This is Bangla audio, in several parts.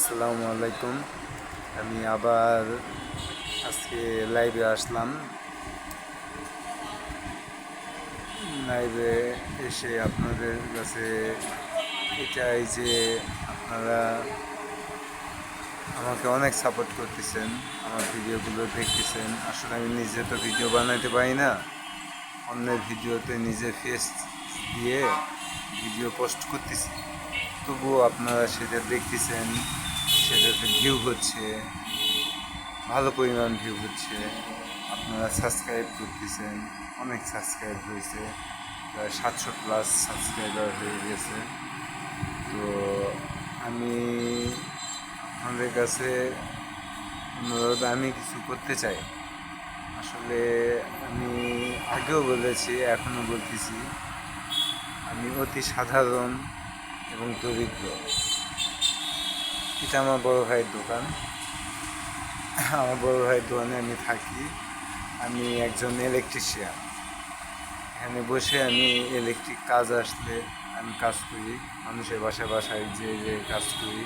আসসালামু আলাইকুম। আমি আবার আজকে লাইভে আসলাম। লাইভে এসে আপনাদের কাছে এটাই যে আপনারা আমাকে অনেক সাপোর্ট করতেছেন, আমার ভিডিওগুলো দেখতেছেন। আসলে আমি নিজে তো ভিডিও বানাতে পারি না, অন্যের ভিডিওতে নিজের ফেস দিয়ে ভিডিও পোস্ট করতেছি, তবুও আপনারা সেটা দেখতেছেন, সেটাতে ভিউ হচ্ছে, ভালো পরিমাণ ভিউ হচ্ছে। আপনারা সাবস্ক্রাইব করতেছেন, অনেক সাবস্ক্রাইব হয়েছে, প্রায় 700+ সাবস্ক্রাইবার হয়ে গেছে। তো আমি আপনাদের কাছে অনুরোধ, আমি কিছু করতে চাই। আসলে আমি আগেও বলেছি, এখনও বলতেছি, আমি অতি সাধারণ এবং দরিদ্র। এটা আমার বড় ভাইয়ের দোকান। আমার বড় ভাইয়ের দোকানে আমি থাকি। আমি একজন ইলেকট্রিশিয়ান। এখানে বসে আমি ইলেকট্রিক কাজ আসলে আমি কাজ করি, মানুষের বাসায় বাসায় যে কাজ করি।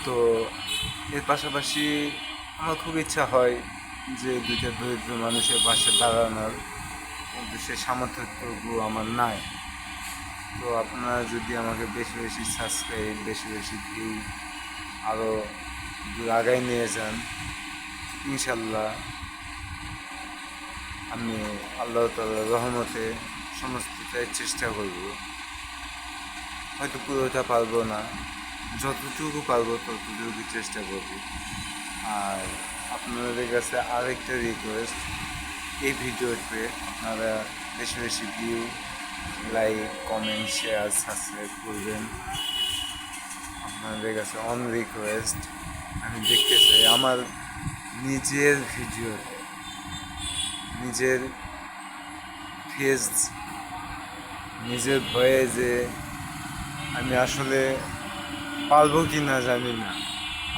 তো এর পাশাপাশি আমার খুব ইচ্ছা হয় যে দুইটা দরিদ্র মানুষের পাশে দাঁড়ানোর, কিন্তু সে সামর্থ্যটুকু আমার নাই। তো আপনারা যদি আমাকে বেশি বেশি সাবস্ক্রাইব, বেশি বেশি ভিউ আরও দূর আগায় নিয়ে যান, ইনশাল্লাহ আমি আল্লাহ তাআলার রহমতে সমস্তটাই চেষ্টা করব। হয়তো পুরোটা পারবো না, যতটুকু পারবো ততটুকু চেষ্টা করব। আর আপনাদের কাছে আরেকটা রিকোয়েস্ট, এই ভিডিওতে আপনারা বেশি বেশি view, like, comment, share, subscribe করবেন। আপনাদের কাছে অন রিকোয়েস্ট, আমি দেখতে চাই আমার নিজের ভিডিওতে নিজের ফেস, নিজের ভয়ে যে আমি আসলে পারবো কি না জানি না।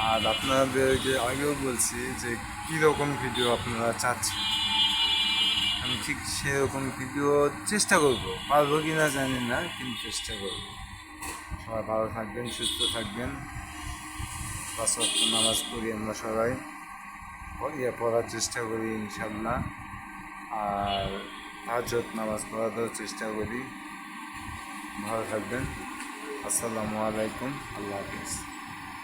আর আপনাদেরকে আগেও বলছি যে কীরকম ভিডিও আপনারা চাচ্ছেন, আমি ঠিক সেরকম ভিডিও চেষ্টা করব। পারবো কি না জানি না, কিন্তু চেষ্টা করব। সবাই ভালো থাকবেন, সুস্থ থাকবেন। 5 ওয়াক্ত নামাজ পড়ি আমরা সবাই, পড়ার চেষ্টা করি ইনশাল্লাহ। আর তাহাজ্জুদ নামাজ পড়াতেও চেষ্টা করি। ভালো থাকবেন। আসসালামু আলাইকুম। আল্লাহ হাফিজ।